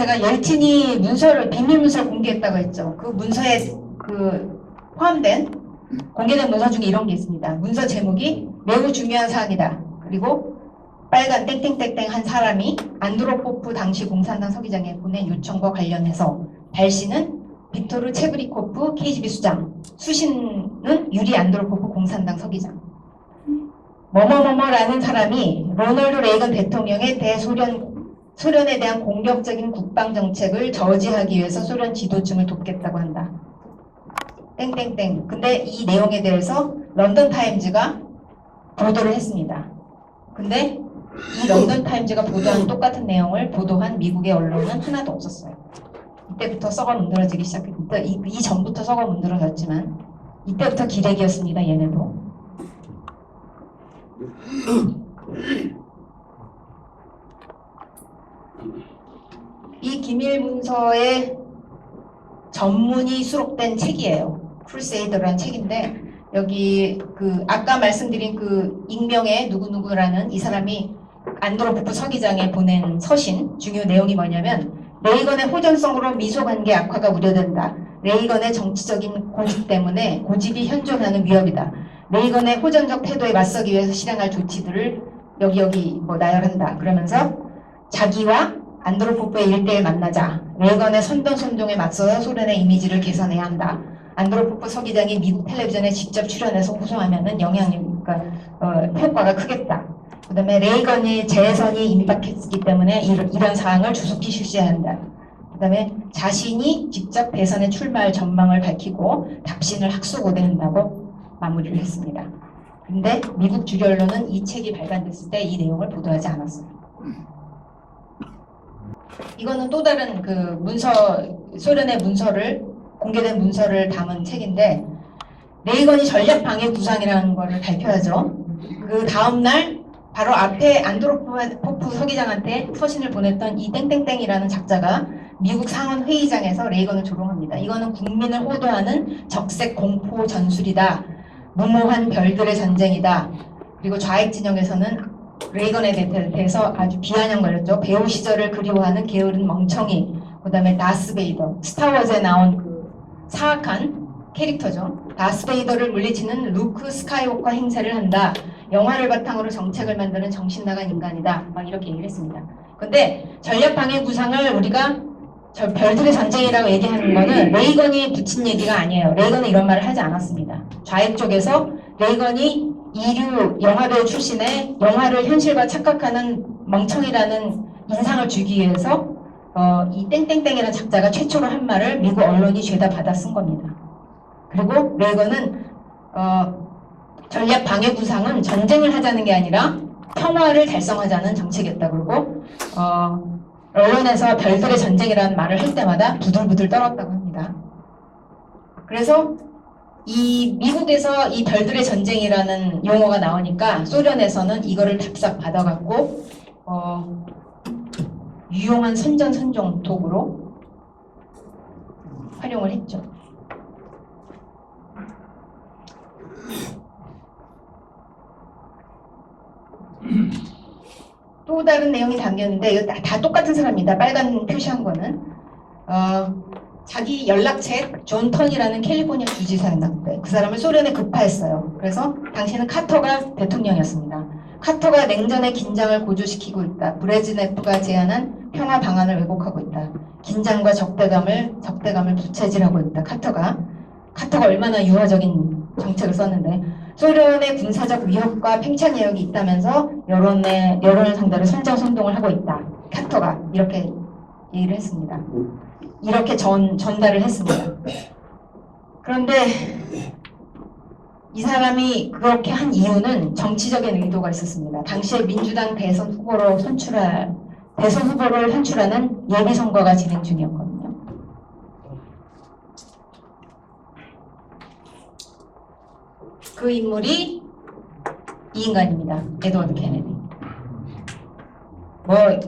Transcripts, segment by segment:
제가 옐친이 문서를 비밀 문서를 공개했다고 했죠. 그 문서에 포함된 공개된 문서 중에 이런 게 있습니다. 문서 제목이 매우 중요한 사안이다. 그리고 빨간 땡땡땡땡 한 사람이 안드로포프 당시 공산당 서기장에 보낸 요청과 관련해서 달씨는 빅토르 체브리코프 KGB 수장, 수신은 유리 안드로포프 공산당 서기장. 뭐뭐뭐뭐라는 사람이 로널드 레이건 대통령의 소련에 대한 공격적인 국방 정책을 저지하기 위해서 소련 지도층을 돕겠다고 한다. 땡땡땡. 근데 이 내용에 대해서 런던 타임즈가 보도를 했습니다. 근데 이 런던 타임즈가 보도한 똑같은 내용을 보도한 미국의 언론은 하나도 없었어요. 이때부터 썩어 문드러지기 시작했다. 이 전부터 썩어 문드러졌지만 이때부터 기레기였습니다. 얘네도. 이 기밀 문서의 전문이 수록된 책이에요. 크루세이더라는 책인데 여기 아까 말씀드린 익명의 누구누구라는 이 사람이 안드로포프 서기장에 보낸 서신 중요 내용이 뭐냐면 레이건의 호전성으로 미소관계 악화가 우려된다. 레이건의 정치적인 고집 때문에 고집이 현존하는 위협이다. 레이건의 호전적 태도에 맞서기 위해서 실행할 조치들을 여기 나열한다. 그러면서 자기와 안드로포프의 일대에 만나자. 레이건의 선동에 맞서서 소련의 이미지를 개선해야 한다. 안드로포프 서기장이 미국 텔레비전에 직접 출연해서 호소하면은 효과가 크겠다. 그 다음에 레이건이 재선이 임박했기 때문에 이런 사항을 조속히 실시해야 한다. 그 다음에 자신이 직접 대선에 출마할 전망을 밝히고 답신을 학수고대한다고 마무리를 했습니다. 근데 미국 주류 언론은 이 책이 발간됐을 때 이 내용을 보도하지 않았어요. 이거는 또 다른 소련의 공개된 문서를 담은 책인데 레이건이 전략방해 구상이라는 거를 발표하죠. 그 다음날 바로 앞에 안드로포프 서기장한테 서신을 보냈던 이 땡땡땡이라는 작자가 미국 상원 회의장에서 레이건을 조롱합니다. 이거는 국민을 호도하는 적색 공포 전술이다. 무모한 별들의 전쟁이다. 그리고 좌익 진영에서는 레이건에 대해서 아주 비아냥 걸렸죠. 배우 시절을 그리워하는 게으른 멍청이. 그 다음에 다스베이더. 스타워즈에 나온 사악한 캐릭터죠. 다스베이더를 물리치는 루크 스카이워커 행세를 한다. 영화를 바탕으로 정책을 만드는 정신나간 인간이다. 막 이렇게 얘기를 했습니다. 근데 전략방해 구상을 우리가 별들의 전쟁이라고 얘기하는 거는 레이건이 붙인 얘기가 아니에요. 레이건은 이런 말을 하지 않았습니다. 좌익 쪽에서 레이건이 이류 영화배우 출신의 영화를 현실과 착각하는 멍청이라는 인상을 주기 위해서 이 땡땡땡이라는 작자가 최초로 한 말을 미국 언론이 죄다 받아 쓴 겁니다. 그리고 레이건은 전략 방해 구상은 전쟁을 하자는 게 아니라 평화를 달성하자는 정책이었다. 그러고 언론에서 별들의 전쟁이라는 말을 할 때마다 부들부들 떨었다고 합니다. 그래서 이 미국에서 이 별들의 전쟁이라는 용어가 나오니까 소련에서는 이거를 답싹 받아갖고 유용한 선전선종 도구로 활용을 했죠. 또 다른 내용이 담겼는데 이거 다 똑같은 사람입니다. 빨간 표시한 거는 자기 연락책 존 턴이라는 캘리포니아 주지사였는데 그 사람을 소련에 급파했어요. 그래서 당시에는 카터가 대통령이었습니다. 카터가 냉전의 긴장을 고조시키고 있다. 브레즈네프가 제안한 평화 방안을 왜곡하고 있다. 긴장과 적대감을 부채질하고 있다. 카터가 얼마나 유화적인 정책을 썼는데 소련의 군사적 위협과 팽창 내역이 있다면서 여론을 상대로 선전선동을 하고 있다. 카터가 이렇게 얘기를 했습니다. 이렇게 전달을 했습니다. 그런데 이 사람이 그렇게 한 이유는 정치적인 의도가 있었습니다. 당시에 민주당 대선 후보를 선출하는 예비선거가 진행 중이었거든요. 그 인물이 이 인간입니다. 에드워드 케네디.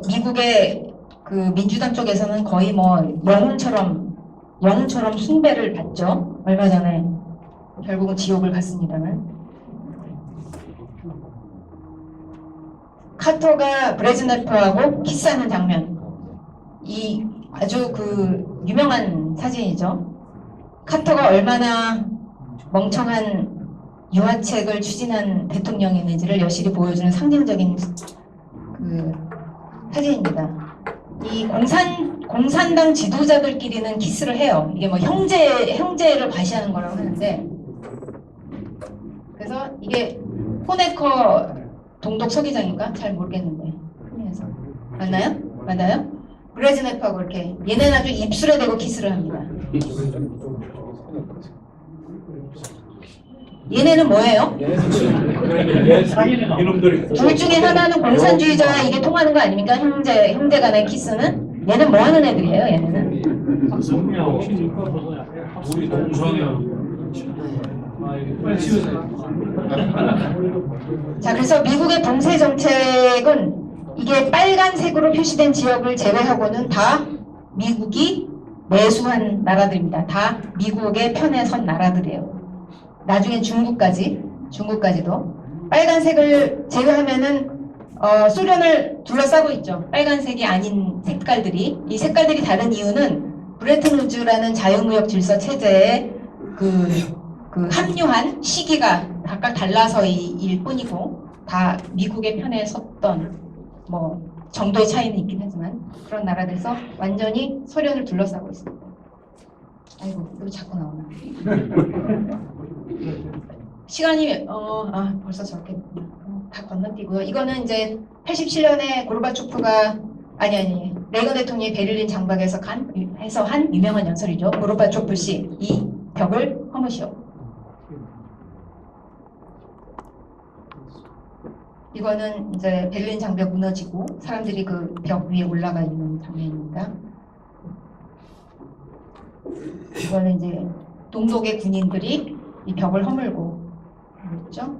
미국의 민주당 쪽에서는 거의 영웅처럼 숭배를 받죠. 얼마 전에 결국은 지옥을 갔습니다만. 카터가 브레즈네프하고 키스하는 장면. 이 아주 그 유명한 사진이죠. 카터가 얼마나 멍청한 유화책을 추진한 대통령이었는지를 여실히 보여주는 상징적인 그 사진입니다. 이 공산당 지도자들끼리는 키스를 해요. 이게 뭐 형제를 과시하는 거라고 하는데, 그래서 이게 호네커 동독 서기장인가? 잘 모르겠는데. 맞나요? 맞아요? 브레즈네프하고 이렇게 얘네는 아주 입술에 대고 키스를 합니다. 얘네는 뭐예요? 둘 중에 하나는 공산주의자와 이게 통하는 거 아닙니까? 형제 간의 키스는? 얘는 뭐 하는 애들이에요? 얘네는? 자, 그래서 미국의 봉쇄 정책은 이게 빨간색으로 표시된 지역을 제외하고는 다 미국이 매수한 나라들입니다. 다 미국의 편에 선 나라들이에요. 나중에 중국까지도 빨간색을 제외하면은 소련을 둘러싸고 있죠. 빨간색이 아닌 색깔들이. 이 색깔들이 다른 이유는 브레튼 우즈라는 자유무역 질서 체제에 그 합류한 시기가 각각 달라서일 뿐이고, 다 미국의 편에 섰던 뭐 정도의 차이는 있긴 하지만 그런 나라들에서 완전히 소련을 둘러싸고 있습니다. 아이고, 이거 자꾸 나오나. 시간이 벌써 저렇게 다 건너뛰고요. 이거는 이제 87년에 고르바초프가 레이건 대통령이 베를린 장박에서 한 유명한 연설이죠. 고르바초프 씨, 이 벽을 허무시오. 이거는 이제 베를린 장벽 무너지고 사람들이 그 벽 위에 올라가 있는 장면입니다. 이거는 이제 동독의 군인들이 이 벽을 허물고 있죠.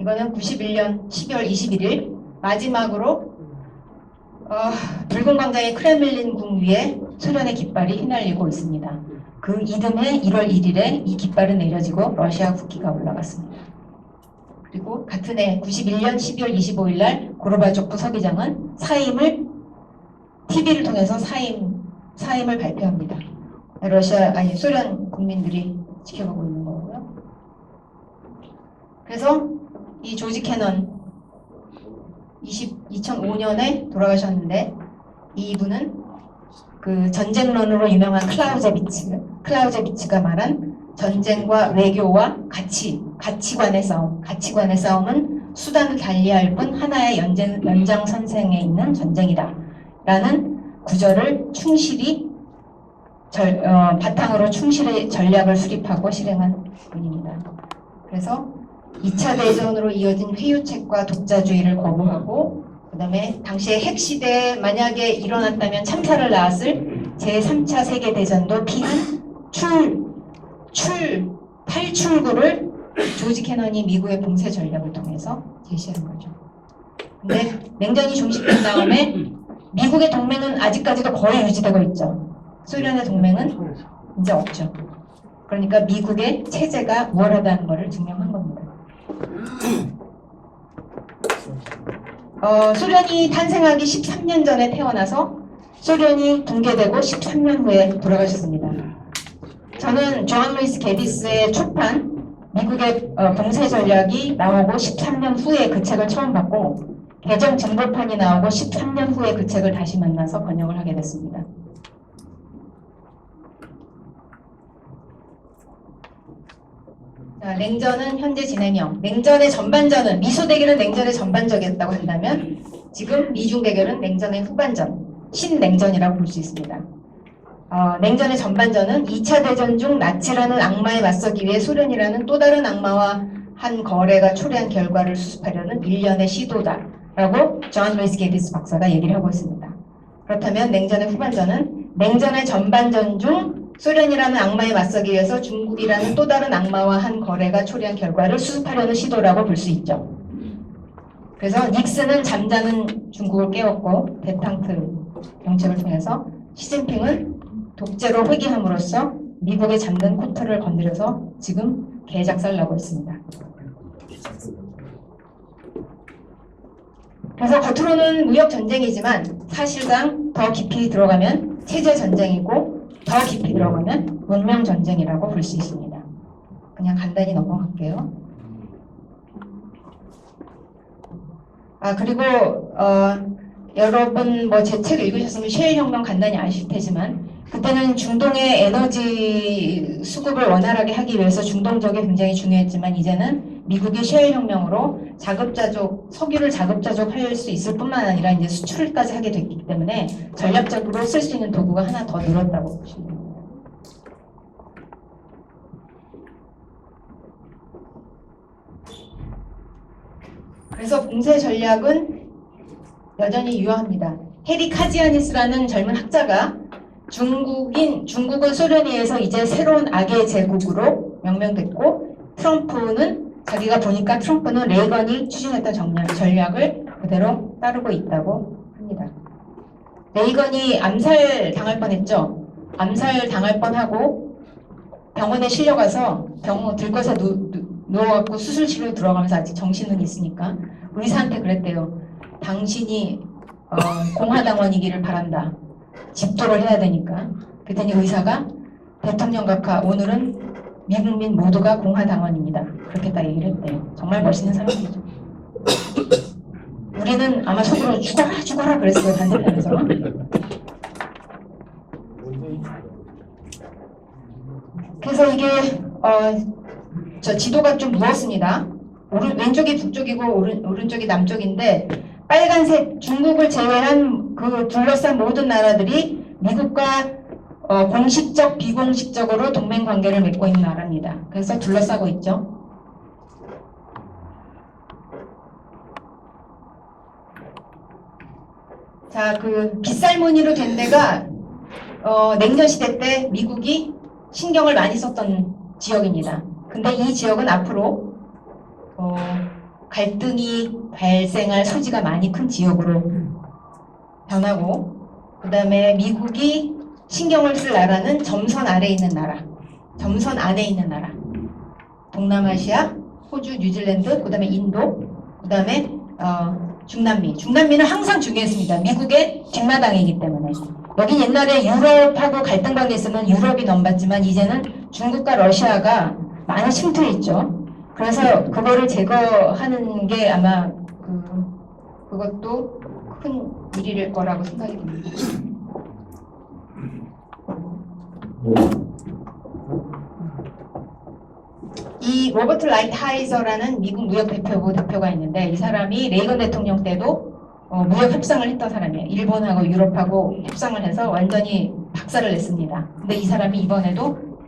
이거는 91년 12월 21일 마지막으로 붉은 광장의 크렘린궁 위에 소련의 깃발이 휘날리고 있습니다. 그 이듬해 1월 1일에 이 깃발은 내려지고 러시아 국기가 올라갔습니다. 그리고 같은 해 91년 12월 25일 날 고르바초프 서기장은 TV를 통해서 사임을 발표합니다. 소련 국민들이 지켜보고 있는 거고요. 그래서 이 조지 캐넌 2005년에 돌아가셨는데, 이분은 그 전쟁론으로 유명한 클라우제비츠가 말한 전쟁과 외교와 가치관의 싸움은 수단을 달리할 뿐 하나의 연장선상에 있는 전쟁이다 라는 구절을 바탕으로 충실히 전략을 수립하고 실행한 분입니다. 그래서 2차 대전으로 이어진 회유책과 독자주의를 거부하고, 그 다음에 당시에 핵시대에 만약에 일어났다면 참사를 낳았을 제3차 세계대전도 피한 탈출구를 조지 캐넌이 미국의 봉쇄 전략을 통해서 제시한 거죠. 근데 냉전이 종식된 다음에 미국의 동맹은 아직까지도 거의 유지되고 있죠. 소련의 동맹은 이제 없죠. 그러니까 미국의 체제가 우월하다는 것을 증명한 겁니다. 소련이 탄생하기 13년 전에 태어나서 소련이 붕괴되고 13년 후에 돌아가셨습니다. 저는 존 루이스 게디스의 초판 미국의 봉쇄 전략이 나오고 13년 후에 그 책을 처음 봤고, 개정 증보판이 나오고 13년 후에 그 책을 다시 만나서 번역을 하게 됐습니다. 자, 냉전은 현재 진행형. 냉전의 전반전은, 미소 대결은 냉전의 전반적이었다고 한다면 지금 미중 대결은 냉전의 후반전, 신냉전이라고 볼 수 있습니다. 냉전의 전반전은 2차 대전 중 나치라는 악마에 맞서기 위해 소련이라는 또 다른 악마와 한 거래가 초래한 결과를 수습하려는 일련의 시도다라고 존 루이스 게디스 박사가 얘기를 하고 있습니다. 그렇다면 냉전의 후반전은 냉전의 전반전 중 소련이라는 악마에 맞서기 위해서 중국이라는 또 다른 악마와 한 거래가 초래한 결과를 수습하려는 시도라고 볼 수 있죠. 그래서 닉슨은 잠자는 중국을 깨웠고, 데탕트 정책을 통해서 시진핑은 독재로 회귀함으로써 미국의 잠든 코트를 건드려서 지금 개작살나고 있습니다. 그래서 겉으로는 무역 전쟁이지만 사실상 더 깊이 들어가면 체제 전쟁이고 더 깊이 들어가면 문명 전쟁이라고 볼 수 있습니다. 그냥 간단히 넘어갈게요. 그리고 여러분 뭐 제 책 읽으셨으면 셰일 혁명 간단히 아실 테지만 그때는 중동의 에너지 수급을 원활하게 하기 위해서 중동적이 굉장히 중요했지만 이제는 미국이 셰일 혁명으로 자급자족 석유를 자급자족할 수 있을 뿐만 아니라 이제 수출까지 하게 됐기 때문에 전략적으로 쓸 수 있는 도구가 하나 더 늘었다고 보시면 됩니다. 그래서 봉쇄 전략은 여전히 유효합니다. 헤리 카지아니스라는 젊은 학자가 중국은 소련에 의해서 이제 새로운 악의 제국으로 명명됐고 자기가 보니까 트럼프는 레이건이 추진했던 전략을 그대로 따르고 있다고 합니다. 레이건이 암살 당할 뻔했죠. 암살 당할 뻔하고 병원에 실려가서 들것에 누워갖고 수술 치료 들어가면서 아직 정신은 있으니까 의사한테 그랬대요. 당신이 공화당원이기를 바란다. 집도를 해야 되니까. 그랬더니 의사가 대통령 각하 오늘은 미국민 모두가 공화당원입니다. 그렇게 딱 얘기를 했대요. 정말 멋있는 사람이죠. 우리는 아마 속으로 죽어라 그랬어요. 반대편에서. 그래서 이게 저 지도가 좀 누웠습니다. 왼쪽이 북쪽이고 오른쪽이 남쪽인데 빨간색 중국을 제외한 그 둘러싼 모든 나라들이 미국과 공식적 비공식적으로 동맹 관계를 맺고 있는 나라입니다. 그래서 둘러싸고 있죠. 자, 그 빗살무늬로 된 데가 냉전 시대 때 미국이 신경을 많이 썼던 지역입니다. 근데 이 지역은 앞으로 갈등이 발생할 소지가 많이 큰 지역으로 변하고 그 다음에 미국이 신경을 쓸 나라는 점선 아래에 있는 나라 점선 안에 있는 나라 동남아시아, 호주, 뉴질랜드, 그 다음에 인도, 그 다음에 중남미는 항상 중요했습니다. 미국의 뒷마당이기 때문에 여긴 옛날에 유럽하고 갈등 관계 있으면 유럽이 넘봤지만 이제는 중국과 러시아가 많이 침투해 있죠. 그래서 그거를 제거하는 게 아마 그것도 큰 일일 거라고 생각이 듭니다. 이 로버트 라이트하이저라는 미국 무역 대표가 있는데 이 사람이 레이건 대통령 때도 무역 협상을 했던 사람이에요. 일본하고 유럽하고 협상을 해서 완전히 박살을 냈습니다. 근데 이 사람이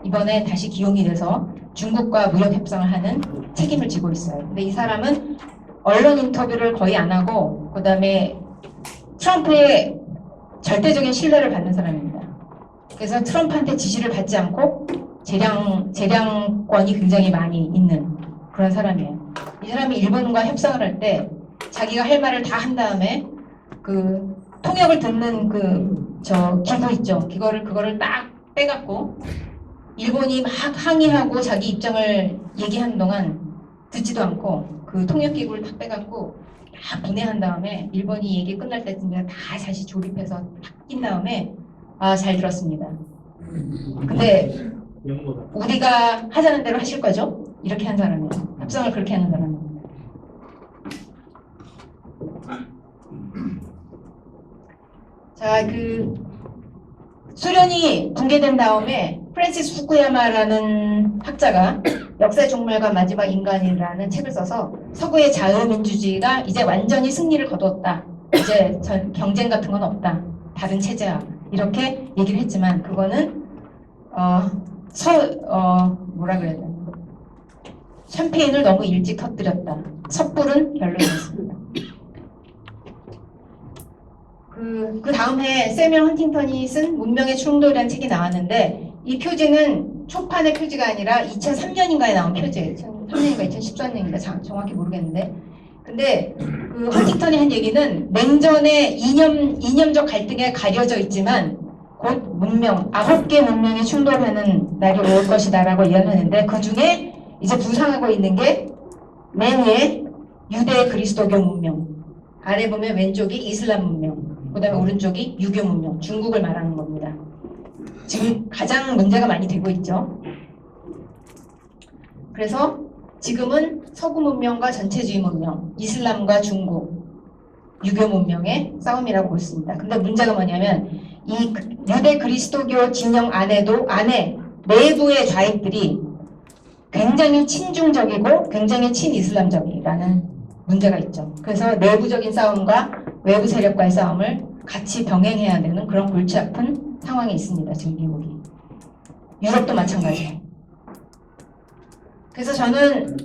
이번에 다시 기용이 돼서 중국과 무역 협상을 하는 책임을 지고 있어요. 근데 이 사람은 언론 인터뷰를 거의 안 하고 그 다음에 트럼프의 절대적인 신뢰를 받는 사람입니다. 그래서 트럼프한테 지시를 받지 않고 재량권이 굉장히 많이 있는 그런 사람이에요. 이 사람이 일본과 협상을 할 때 자기가 할 말을 다 한 다음에 그 통역을 듣는 기구 있죠. 그거를 딱 빼갖고 일본이 막 항의하고 자기 입장을 얘기하는 동안 듣지도 않고 그 통역기구를 딱 빼갖고 딱 분해한 다음에 일본이 얘기 끝날 때쯤 다 다시 조립해서 딱 낀 다음에 잘 들었습니다. 근데 우리가 하자는 대로 하실 거죠? 이렇게 한 사람이에요. 협상을 그렇게 하는 사람이에요. 자, 소련이 붕괴된 다음에 프랜시스 후쿠야마라는 학자가 역사의 종말과 마지막 인간이라는 책을 써서 서구의 자유민주주의가 이제 완전히 승리를 거두었다. 이제 경쟁 같은 건 없다. 다른 체제야. 이렇게 얘기를 했지만 그거는 뭐라 그래야 되나? 샴페인을 너무 일찍 터뜨렸다. 섣불은 결론이었습니다. 그 다음 해 세밀 헌팅턴이 쓴 문명의 충돌이라는 책이 나왔는데 이 표지는 초판의 표지가 아니라 2003년인가에 나온 표지예요. 2003년인가 2014년인가 정확히 모르겠는데 근데 그 헌팅턴이 한 얘기는 냉전의 이념적 갈등에 가려져 있지만 곧 문명, 9개 문명이 충돌하는 날이 올 것이다라고 이야기하는데 그 중에 이제 부상하고 있는 게 맨 위에 유대 그리스도교 문명, 아래 보면 왼쪽이 이슬람 문명 그 다음에 오른쪽이 유교 문명, 중국을 말하는 겁니다. 지금 가장 문제가 많이 되고 있죠. 그래서 지금은 서구 문명과 전체주의 문명, 이슬람과 중국, 유교 문명의 싸움이라고 볼 수 있습니다. 근데 문제가 뭐냐면 이 유대 그리스도교 진영 안에 내부의 좌익들이 굉장히 친중적이고 굉장히 친이슬람적이라는 문제가 있죠. 그래서 내부적인 싸움과 외부 세력과의 싸움을 같이 병행해야 되는 그런 골치 아픈 상황이 있습니다. 지금 미국이. 유럽도 마찬가지예요. 그래서 저는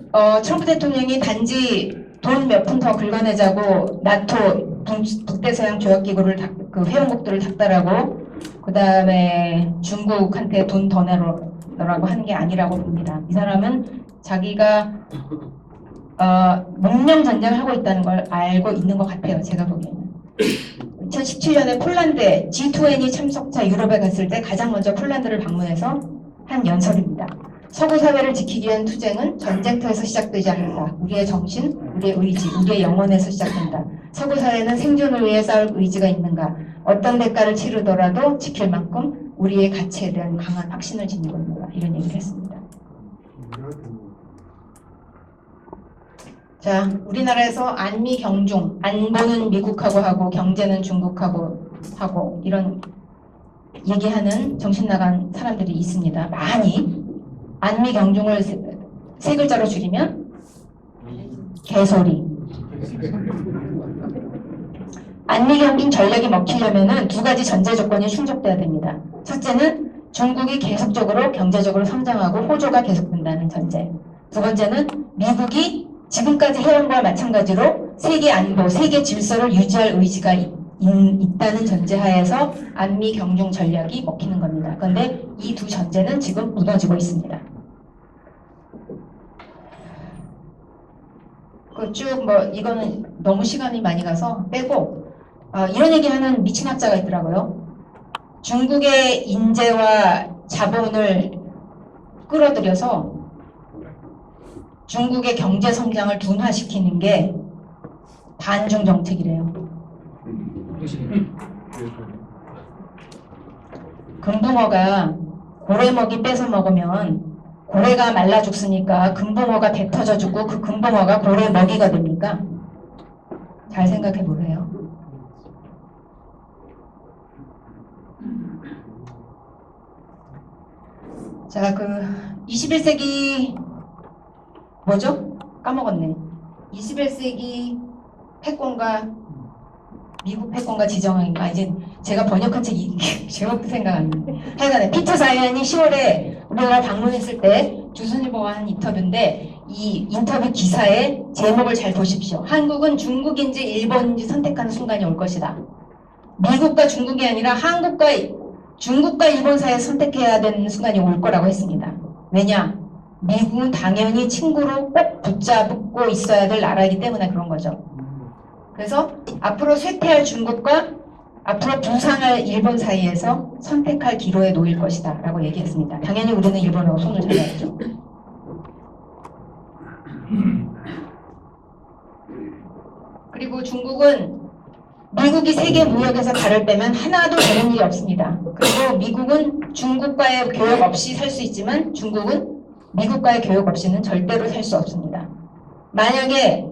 트럼프 대통령이 단지 돈 몇 푼 더 긁어내자고 나토 북대서양 조약기구를 그 회원국들을 닥달하고 그 다음에 중국한테 돈 더 내라고 하는 게 아니라고 봅니다. 이 사람은 자기가 문명 전쟁을 하고 있다는 걸 알고 있는 것 같아요. 제가 보기에는. 2017년에 폴란드에 G20 참석자 유럽에 갔을 때 가장 먼저 폴란드를 방문해서 한 연설입니다. 서구 사회를 지키기 위한 투쟁은 전쟁터에서 시작되지 않는다. 우리의 정신, 우리의 의지, 우리의 영혼에서 시작된다. 서구 사회는 생존을 위해 싸울 의지가 있는가? 어떤 대가를 치르더라도 지킬 만큼 우리의 가치에 대한 강한 확신을 지니고 있는가? 이런 얘기를 했습니다. 자, 우리나라에서 안미 경중, 안보는 미국하고 하고 경제는 중국하고 하고 이런 얘기하는 정신 나간 사람들이 있습니다. 많이. 안미 경중을 세 글자로 줄이면 개소리. 안미 경중 전략이 먹히려면은 두 가지 전제 조건이 충족돼야 됩니다. 첫째는 중국이 계속적으로 경제적으로 성장하고 호조가 계속된다는 전제. 두 번째는 미국이 지금까지 해온 거와 마찬가지로 세계 안보, 세계 질서를 유지할 의지가 있다는 전제하에서 안미 경중 전략이 먹히는 겁니다. 그런데 이 두 전제는 지금 무너지고 있습니다. 쭉 이거는 너무 시간이 많이 가서 빼고 이런 얘기하는 미친 학자가 있더라고요. 중국의 인재와 자본을 끌어들여서 중국의 경제 성장을 둔화시키는 게 반중 정책이래요. 금붕어가 고래먹이 뺏어 먹으면 고래가 말라 죽으니까 금붕어가 배 터져 죽고 그 금붕어가 고래 먹이가 됩니까? 잘 생각해 보세요. 자, 21세기 뭐죠? 까먹었네. 21세기 패권과 미국 패권과 지정학인가? 이제 제가 번역한 책 제목도 생각 안 나는데 하여간에 피터 자이언이 10월에 우리나라 방문했을 때 조선일보와 한 인터뷰인데 이 인터뷰 기사의 제목을 잘 보십시오. 한국은 중국인지 일본인지 선택하는 순간이 올 것이다. 미국과 중국이 아니라 중국과 일본 사이에 선택해야 되는 순간이 올 거라고 했습니다. 왜냐? 미국은 당연히 친구로 꼭 붙잡고 있어야 될 나라이기 때문에 그런 거죠. 그래서 앞으로 쇠퇴할 중국과 앞으로 부상할 일본 사이에서 선택할 기로에 놓일 것이다 라고 얘기했습니다. 당연히 우리는 일본하고 손을 잡아야죠. 그리고 중국은 미국이 세계 무역에서 발을 빼면 하나도 되는 일이 없습니다. 그리고 미국은 중국과의 교역 없이 살 수 있지만 중국은 미국과의 교역 없이는 절대로 살 수 없습니다. 만약에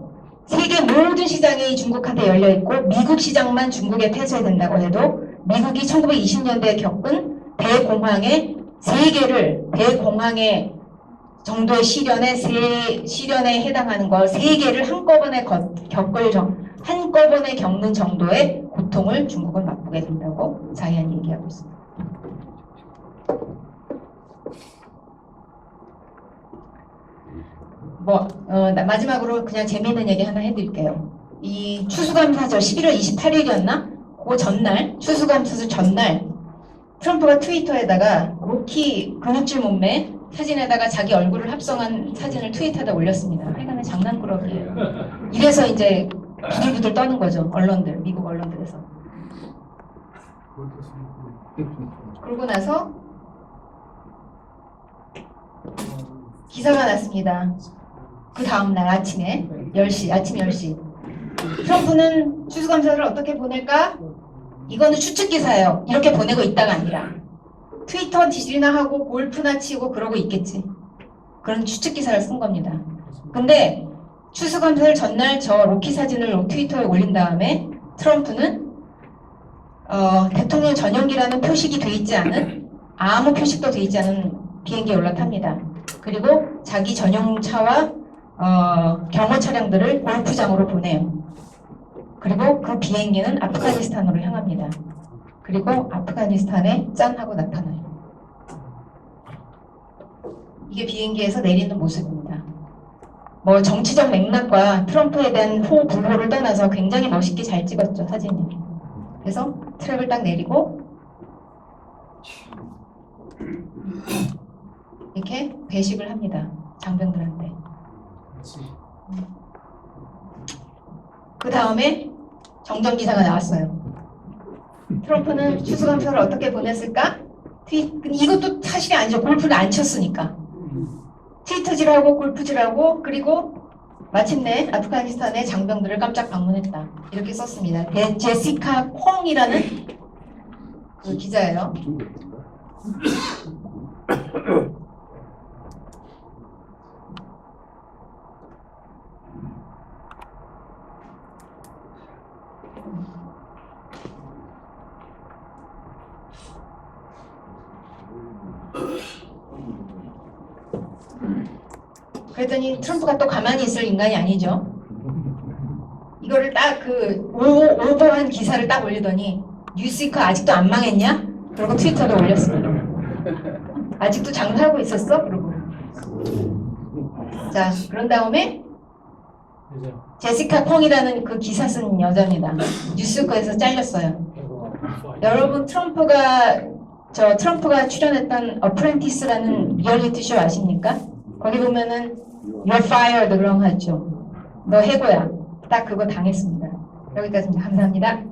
세계 모든 시장이 중국한테 열려있고 미국 시장만 중국에 폐쇄된다고 해도 미국이 1920년대에 겪은 대공황의 정도의 시련에 해당하는 걸 3개를 한꺼번에 겪는 정도의 고통을 중국은 맛보게 된다고 자이언이 얘기하고 있습니다. 마지막으로 그냥 재미있는 얘기 하나 해드릴게요. 이 추수감사절 11월 28일이었나? 그 전날, 추수감사절 전날 트럼프가 트위터에다가 로키 근육질 몸매 사진에다가 자기 얼굴을 합성한 사진을 트위터에다 올렸습니다. 하여간에 장난꾸러기예요. 이래서 이제 부들부들 떠는 거죠. 미국 언론들에서. 그러고 나서 기사가 났습니다. 그 다음날 아침에 10시. 트럼프는 추수감사를 어떻게 보낼까? 이거는 추측 기사예요. 이렇게 보내고 있다가 아니라 트위터 지지나 하고 골프나 치고 그러고 있겠지. 그런 추측 기사를 쓴 겁니다. 근데 추수감사절 전날 저 로키 사진을 트위터에 올린 다음에 트럼프는 대통령 전용기라는 표식이 돼 있지 않은, 아무 표식도 돼 있지 않은 비행기에 올라탑니다. 그리고 자기 전용차와 경호 차량들을 골프장으로 보내요. 그리고 그 비행기는 아프가니스탄으로 향합니다. 그리고 아프가니스탄에 짠 하고 나타나요. 이게 비행기에서 내리는 모습입니다. 뭐 정치적 맥락과 트럼프에 대한 호불호를 떠나서 굉장히 멋있게 잘 찍었죠, 사진이. 그래서 트랩을 딱 내리고 이렇게 배식을 합니다, 장병들한테. 그 다음에 정전기사가 나왔어요. 트럼프는 추수감사를 어떻게 보냈을까? 이것도 사실이 아니죠. 골프를 안 쳤으니까. 트위터질하고 골프질하고, 그리고 마침내 아프가니스탄의 장병들을 깜짝 방문했다. 이렇게 썼습니다. 제시카 콩이라는 그 기자예요. 그랬더니 트럼프가 또 가만히 있을 인간이 아니죠. 이거를 딱 그 오버한 기사를 딱 올리더니 뉴스위크 아직도 안 망했냐? 그러고 트위터에 올렸습니다. 아직도 장사하고 있었어? 그러고. 자, 그런 다음에 제시카 콩이라는 그 기사 쓴 여자입니다. 뉴스위크에서 잘렸어요. 여러분 트럼프가 출연했던 어프렌티스라는 리얼리티 쇼 아십니까? 거기 보면은 You're fired 그런 거 하죠. 너 해고야. 딱 그거 당했습니다. 여기까지입니다. 감사합니다.